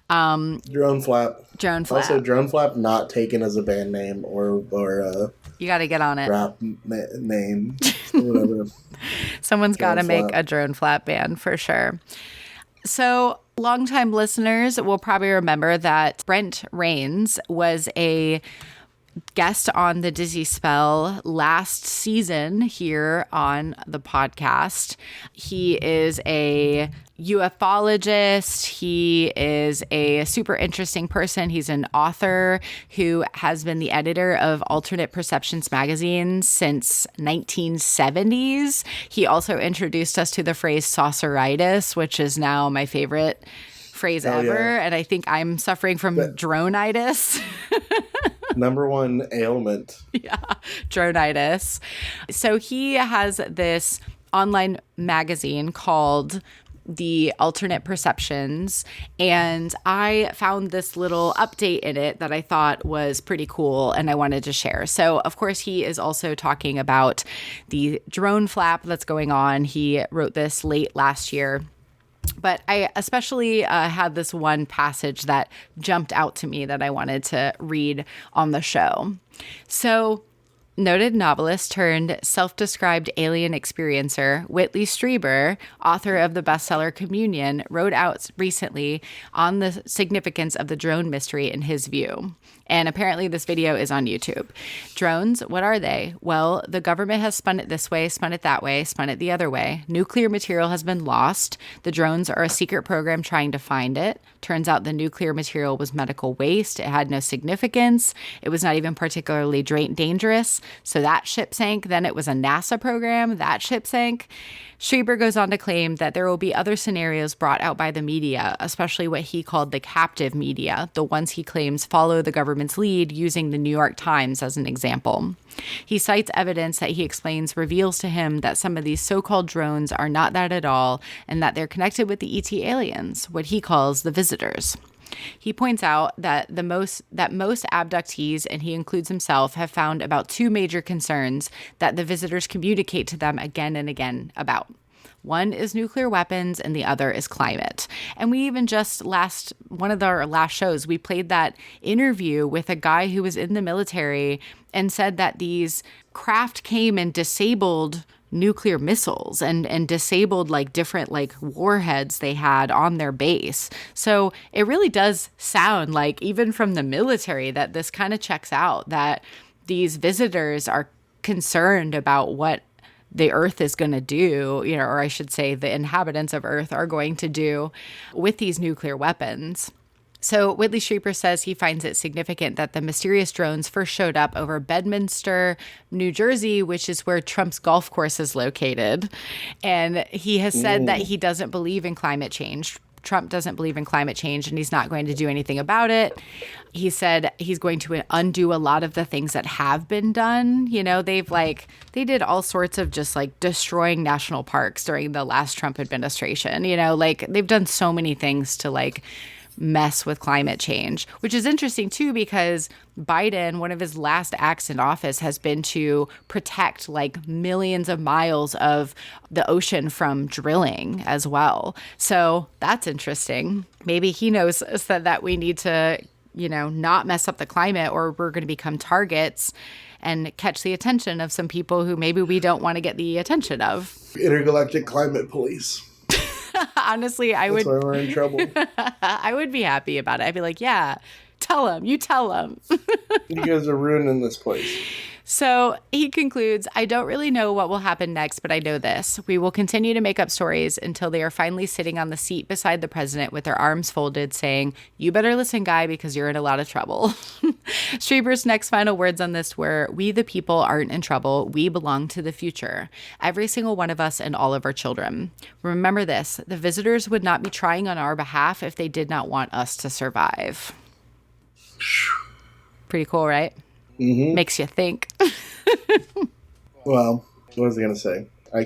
Drone Flap. Drone flap. Also, Drone Flap not taken as a band name or You got to get on it. rap name or whatever. Someone's got to Drone make flap. a drone flap band for sure. So, longtime listeners will probably remember that Brent Rains was a guest on the Dizzy Spell last season here on the podcast. He is a ufologist. He is a super interesting person. He's an author who has been the editor of Alternate Perceptions magazine since 1970s. He also introduced us to the phrase sauceritis, which is now my favorite phrase ever. Yeah. And I think I'm suffering from dronitis. Number one ailment. Yeah, dronitis. So he has this online magazine called The Alternate Perceptions, and I found this little update in it that I thought was pretty cool and I wanted to share. So, of course, he is also talking about the drone flap that's going on. He wrote this late last year. But I especially had this one passage that jumped out to me that I wanted to read on the show. So, noted novelist turned self-described alien experiencer Whitley Strieber, author of the bestseller Communion, wrote out recently on the significance of the drone mystery in his view. And apparently this video is on YouTube. Drones, what are they? Well, the government has spun it this way, spun it that way, spun it the other way. Nuclear material has been lost. The drones are a secret program trying to find it. Turns out the nuclear material was medical waste. It had no significance. It was not even particularly dangerous. So that ship sank. Then it was a NASA program. That ship sank. Strieber goes on to claim that there will be other scenarios brought out by the media, especially what he called the captive media, the ones he claims follow the government's lead, using the New York Times as an example. He cites evidence that he explains reveals to him that some of these so-called drones are not that at all, and that they're connected with the ET aliens, what he calls the visitors. He points out that most abductees, and he includes himself, have found about 2 major concerns that the visitors communicate to them again and again about. One is nuclear weapons and the other is climate. And we even just one of our last shows, we played that interview with a guy who was in the military and said that these craft came and disabled nuclear missiles and disabled like different like warheads they had on their base. So it really does sound like, even from the military, that this kind of checks out, that these visitors are concerned about what the Earth is going to do, or I should say the inhabitants of Earth are going to do with these nuclear weapons. So Whitley Strieber says he finds it significant that the mysterious drones first showed up over Bedminster, New Jersey, which is where Trump's golf course is located. And he has said that he doesn't believe in climate change. Trump doesn't believe in climate change, and he's not going to do anything about it. He said he's going to undo a lot of the things that have been done. They did all sorts of just like destroying national parks during the last Trump administration. They've done so many things to like mess with climate change, which is interesting too, because Biden, one of his last acts in office has been to protect like millions of miles of the ocean from drilling as well. So that's interesting. Maybe he knows that we need to, not mess up the climate, or we're going to become targets and catch the attention of some people who maybe we don't want to get the attention of. Intergalactic climate police. Honestly, That's why we're in trouble. I would be happy about it. I'd be like, yeah, tell him. You tell him. You guys are ruining this place. So he concludes, I don't really know what will happen next, but I know this. We will continue to make up stories until they are finally sitting on the seat beside the president with their arms folded, saying, you better listen, guy, because you're in a lot of trouble. Strieber's next final words on this were, we the people aren't in trouble. We belong to the future. Every single one of us and all of our children. Remember this, the visitors would not be trying on our behalf if they did not want us to survive. Pretty cool, right? Mm-hmm. Makes you think. Well, what was I going to say? I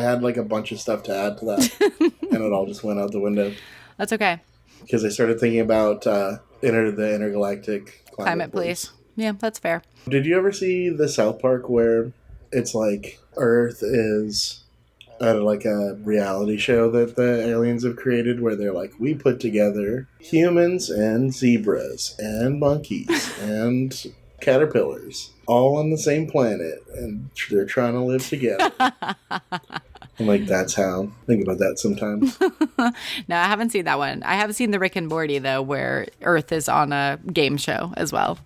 had like a bunch of stuff to add to that. and it all just went out the window. That's okay. Because I started thinking about the intergalactic Climate police. Yeah, that's fair. Did you ever see the South Park where it's like Earth is like a reality show that the aliens have created where they're like, we put together humans and zebras and monkeys and caterpillars all on the same planet and they're trying to live together. I'm like, that's how. Think about that sometimes. No, I haven't seen that one. I have seen the Rick and Morty, though, where Earth is on a game show as well.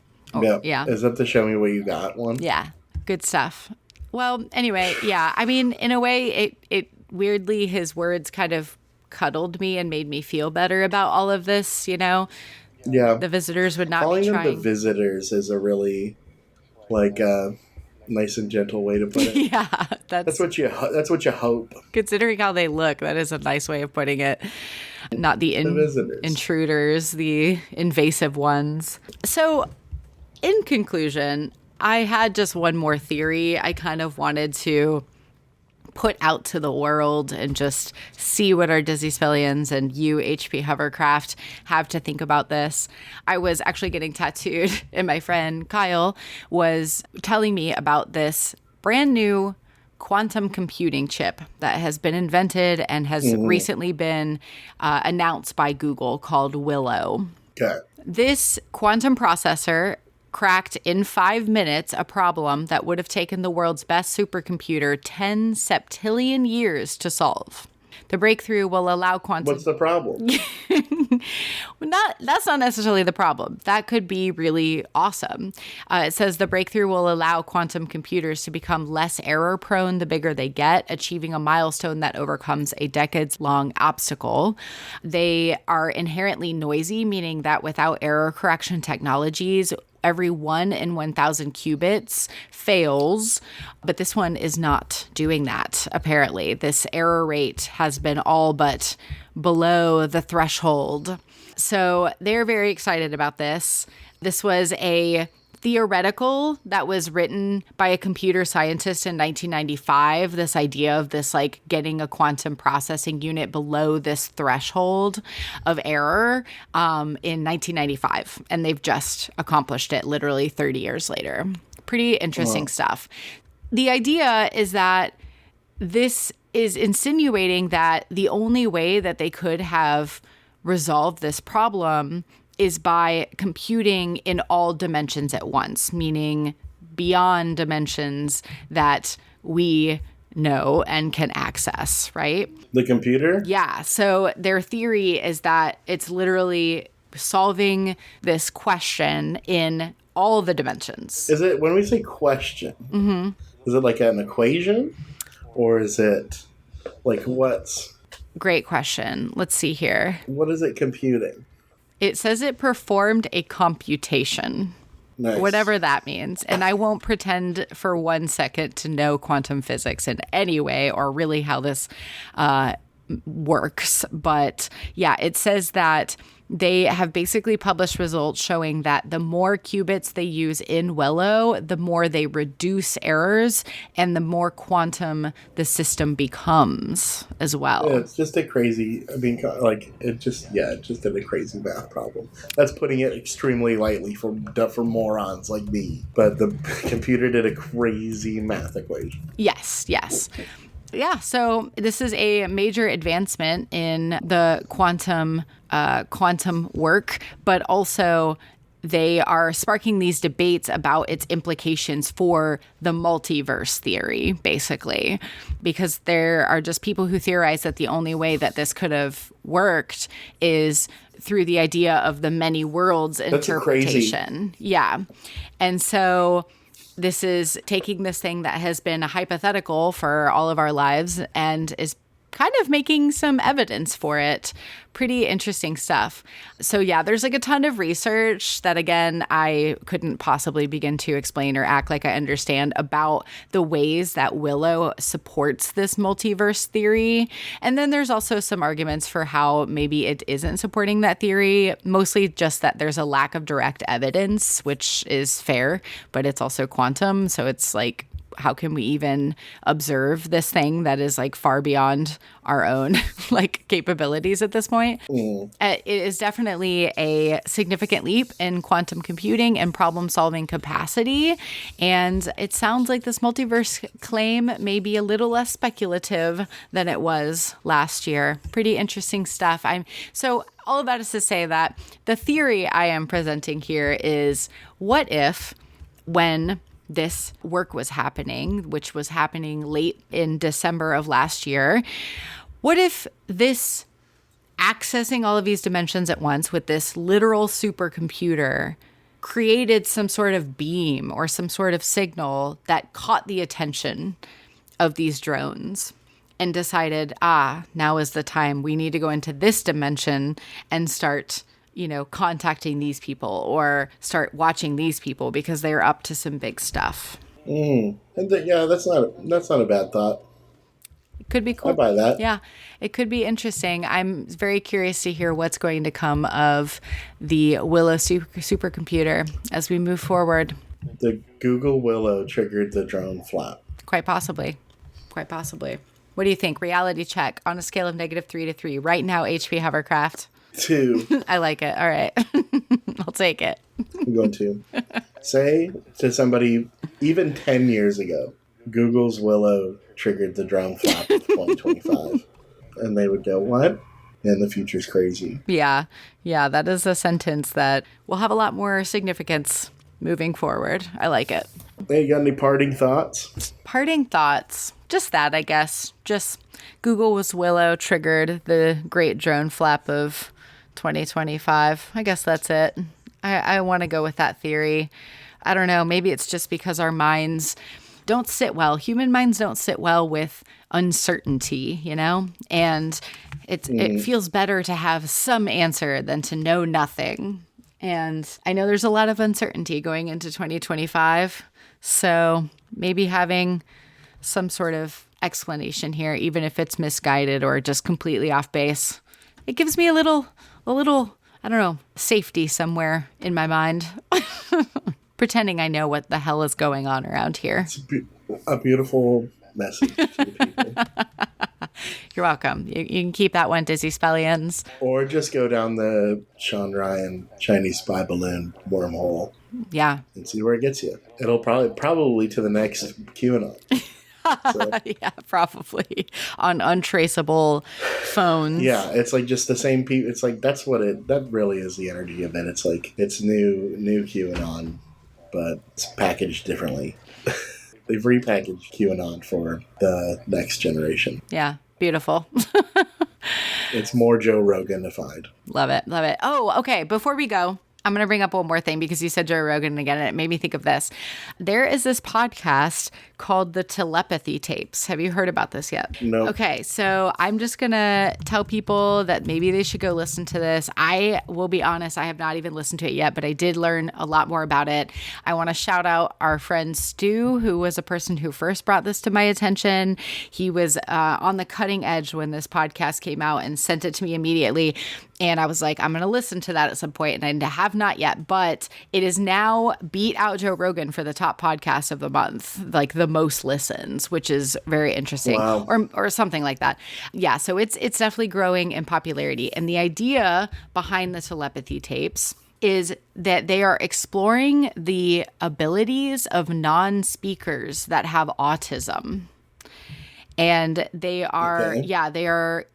Yeah. Is that the Show Me What You Got one? Yeah. Good stuff. Well, anyway, yeah. I mean, in a way, it weirdly, his words kind of cuddled me and made me feel better about all of this, you know? Yeah. The visitors would not Calling be trying. them the visitors is a really, like, nice and gentle way to put it. Yeah. That's what you hope. Considering how they look, that is a nice way of putting it. Not the visitors. Intruders, the invasive ones. So, in conclusion, I had just one more theory I kind of wanted to put out to the world and just see what our Disney Spillions and you, HP Hovercraft, have to think about this. I was actually getting tattooed, and my friend Kyle was telling me about this brand new quantum computing chip that has been invented and has recently been announced by Google called Willow. Okay. This quantum processor cracked in 5 minutes a problem that would have taken the world's best supercomputer 10 septillion years to solve. The breakthrough will allow quantum... What's the problem? That's not necessarily the problem. That could be really awesome. It says the breakthrough will allow quantum computers to become less error-prone the bigger they get, achieving a milestone that overcomes a decades-long obstacle. They are inherently noisy, meaning that without error correction technologies, every 1 in 1,000 qubits fails, but this one is not doing that, apparently. This error rate has been all but below the threshold. So they're very excited about this. This was a theoretical that was written by a computer scientist in 1995, this idea of this like getting a quantum processing unit below this threshold of error in 1995. And they've just accomplished it literally 30 years later. Pretty interesting stuff. The idea is that this is insinuating that the only way that they could have resolved this problem is by computing in all dimensions at once, meaning beyond dimensions that we know and can access, right? The computer? Yeah. So their theory is that it's literally solving this question in all the dimensions. Is it, when we say question, is it like an equation? Or is it like what's... Great question. Let's see here. What is it computing? It says it performed a computation. Nice. Whatever that means. And I won't pretend for 1 second to know quantum physics in any way or really how this works. But yeah, it says that they have basically published results showing that the more qubits they use in Willow, the more they reduce errors and the more quantum the system becomes as well. Yeah, it's just a crazy, it's just a crazy math problem. That's putting it extremely lightly for morons like me. But the computer did a crazy math equation. Yes. Yeah, so this is a major advancement in the quantum work, but also they are sparking these debates about its implications for the multiverse theory, basically, because there are just people who theorize that the only way that this could have worked is through the idea of the many worlds interpretation. Crazy. Yeah, and so this is taking this thing that has been a hypothetical for all of our lives and is kind of making some evidence for it. Pretty interesting stuff. So yeah, there's like a ton of research that, again, I couldn't possibly begin to explain or act like I understand about the ways that Willow supports this multiverse theory. And then there's also some arguments for how maybe it isn't supporting that theory, mostly just that there's a lack of direct evidence, which is fair, but it's also quantum. So it's like, how can we even observe this thing that is like far beyond our own like capabilities at this point? It is definitely a significant leap in quantum computing and problem solving capacity. And it sounds like this multiverse claim may be a little less speculative than it was last year. Pretty interesting stuff. So all of that is to say that the theory I am presenting here is, what if when this work was happening, which was happening late in December of last year, what if this accessing all of these dimensions at once with this literal supercomputer created some sort of beam or some sort of signal that caught the attention of these drones and decided, now is the time. We need to go into this dimension and start, contacting these people or start watching these people because they're up to some big stuff. That's not a bad thought. It could be cool. I buy that. Yeah, it could be interesting. I'm very curious to hear what's going to come of the Willow supercomputer as we move forward. The Google Willow triggered the drone flap. Quite possibly. What do you think? Reality check on a scale of -3 to 3. Right now, HP hovercraft. 2. I like it. All right. I'll take it. I'm going to. Say to somebody, even 10 years ago, Google's Willow triggered the drone flap of 2025. And they would go, what? And the future's crazy. Yeah, that is a sentence that will have a lot more significance moving forward. I like it. Hey, you got any parting thoughts? Parting thoughts. Just that, I guess. Just Google's Willow triggered the great drone flap of 2025. I guess that's it. I want to go with that theory. I don't know. Maybe it's just because our minds don't sit well. Human minds don't sit well with uncertainty, And it feels better to have some answer than to know nothing. And I know there's a lot of uncertainty going into 2025. So maybe having some sort of explanation here, even if it's misguided or just completely off base, it gives me a little, I don't know, safety somewhere in my mind. Pretending I know what the hell is going on around here. It's a beautiful message to the people. You're welcome. You can keep that one, Dizzy Spellions. Or just go down the Sean Ryan Chinese spy balloon wormhole. Yeah. And see where it gets you. It'll probably to the next QAnon. So. Yeah, probably on untraceable phones. Yeah, it's like just the same people. It's like that really is the energy of it. It's like it's new QAnon, but it's packaged differently. They've repackaged QAnon for the next generation. Yeah, beautiful. It's more Joe Rogan-ified. Love it. Oh, okay. Before we go, I'm going to bring up one more thing because you said Joe Rogan again, and it made me think of this. There is this podcast called the Telepathy Tapes. Have you heard about this yet? No. Okay, so I'm just going to tell people that maybe they should go listen to this. I will be honest, I have not even listened to it yet, but I did learn a lot more about it. I want to shout out our friend Stu, who was a person who first brought this to my attention. He was on the cutting edge when this podcast came out and sent it to me immediately. And I was like, I'm going to listen to that at some point, and I have not yet, but it is now beat out Joe Rogan for the top podcast of the month, like the most listens, which is very interesting. Wow. or something like that. Yeah, so it's definitely growing in popularity. And the idea behind the telepathy tapes is that they are exploring the abilities of non-speakers that have autism. And they are, they are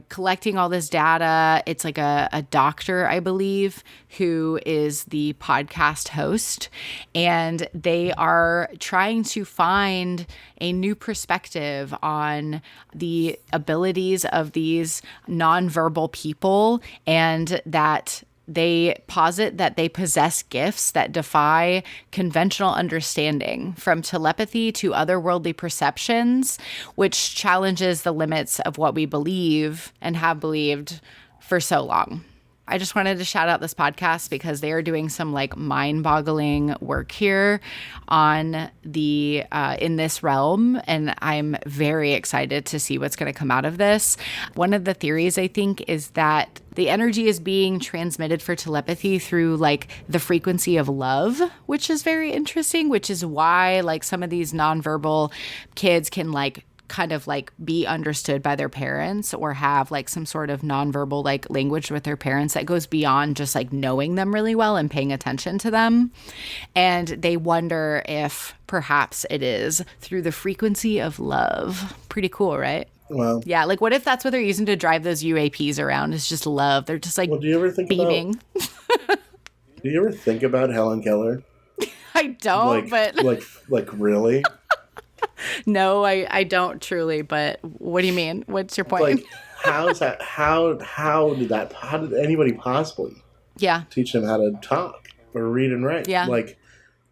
collecting all this data. It's like a doctor, I believe, who is the podcast host. And they are trying to find a new perspective on the abilities of these nonverbal people, and that they posit that they possess gifts that defy conventional understanding, from telepathy to otherworldly perceptions, which challenges the limits of what we believe and have believed for so long. I just wanted to shout out this podcast because they are doing some like mind-boggling work here on the in this realm, and I'm very excited to see what's going to come out of this. One of the theories, I think, is that the energy is being transmitted for telepathy through like the frequency of love, which is very interesting, which is why like some of these nonverbal kids can like kind of like be understood by their parents or have like some sort of nonverbal like language with their parents that goes beyond just like knowing them really well and paying attention to them. And they wonder if perhaps it is through the frequency of love. Pretty cool, right? Well, yeah. Like, what if that's what they're using to drive those UAPs around? It's just love. They're just like do you ever think beaming. Do you ever think about Helen Keller? I don't, but like really? No, I don't truly. But what do you mean? What's your point? Like, how's that? How did anybody possibly teach them how to talk or read and write? Yeah, like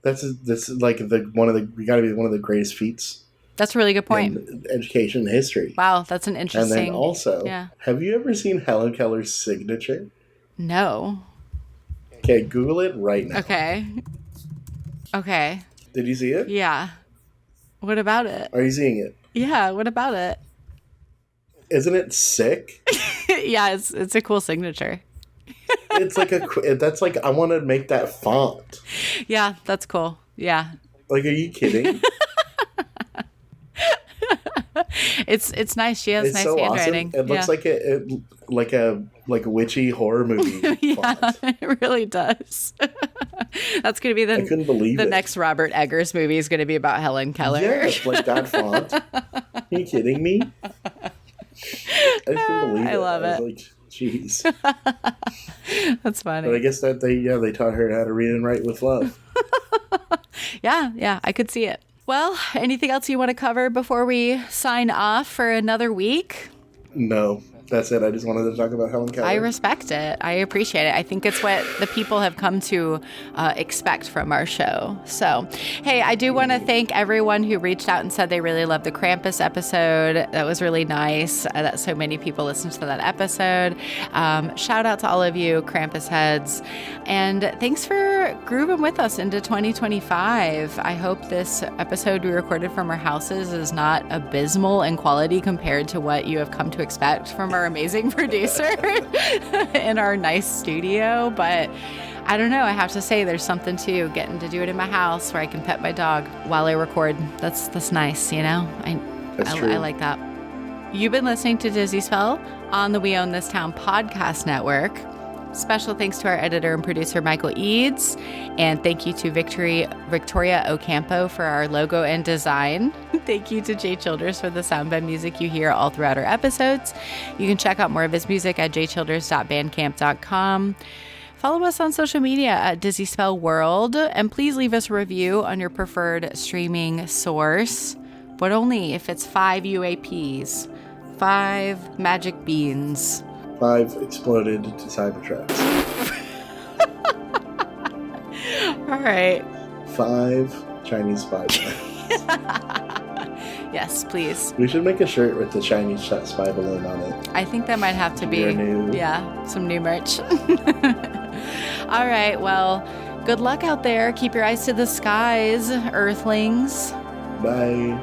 that's like got to be one of the greatest feats. That's a really good point. In education history. Wow, that's an interesting. And then also, have you ever seen Helen Keller's signature? No. Okay, Google it right now. Okay. Did you see it? Yeah. What about it? Are you seeing it? Yeah. What about it? Isn't it sick? Yeah, it's a cool signature. It's like that's like I want to make that font. Yeah, that's cool. Yeah. Like, are you kidding? It's nice. She has nice so handwriting. Awesome. It looks like a witchy horror movie. Yeah, font. it really does. That's going to be I couldn't believe the it. next Robert Eggers movie is going to be about Helen Keller. Yeah, like that font. Are you kidding me? I couldn't believe it. I love it. I was like, jeez. That's funny. But I guess that they taught her how to read and write with love. Yeah, I could see it. Well, anything else you want to cover before we sign off for another week? No, that's it. I just wanted to talk about Helen Keller. I respect it. I appreciate it. I think it's what the people have come to expect from our show. So, hey, I do want to thank everyone who reached out and said they really loved the Krampus episode. That was really nice that so many people listened to that episode. Shout out to all of you Krampus heads. And thanks for grooving with us into 2025. I hope this episode we recorded from our houses is not abysmal in quality compared to what you have come to expect from our amazing producer in our nice studio. But I don't know. I have to say there's something to getting to do it in my house where I can pet my dog while I record. That's nice, you know? I like that. You've been listening to Dizzy Spell on the We Own This Town podcast network. Special thanks to our editor and producer, Michael Eads. And thank you to Victoria Ocampo for our logo and design. Thank you to Jay Childers for the sound bed music you hear all throughout our episodes. You can check out more of his music at jchilders.bandcamp.com. Follow us on social media at Dizzy Spell World. And please leave us a review on your preferred streaming source. But only if it's 5 UAPs, 5 magic beans. 5 exploded to Cybertrucks. All right. 5 Chinese spy balloons. Yes, please. We should make a shirt with the Chinese spy balloon on it. I think that might have to be some new merch. All right. Well, good luck out there. Keep your eyes to the skies, Earthlings. Bye.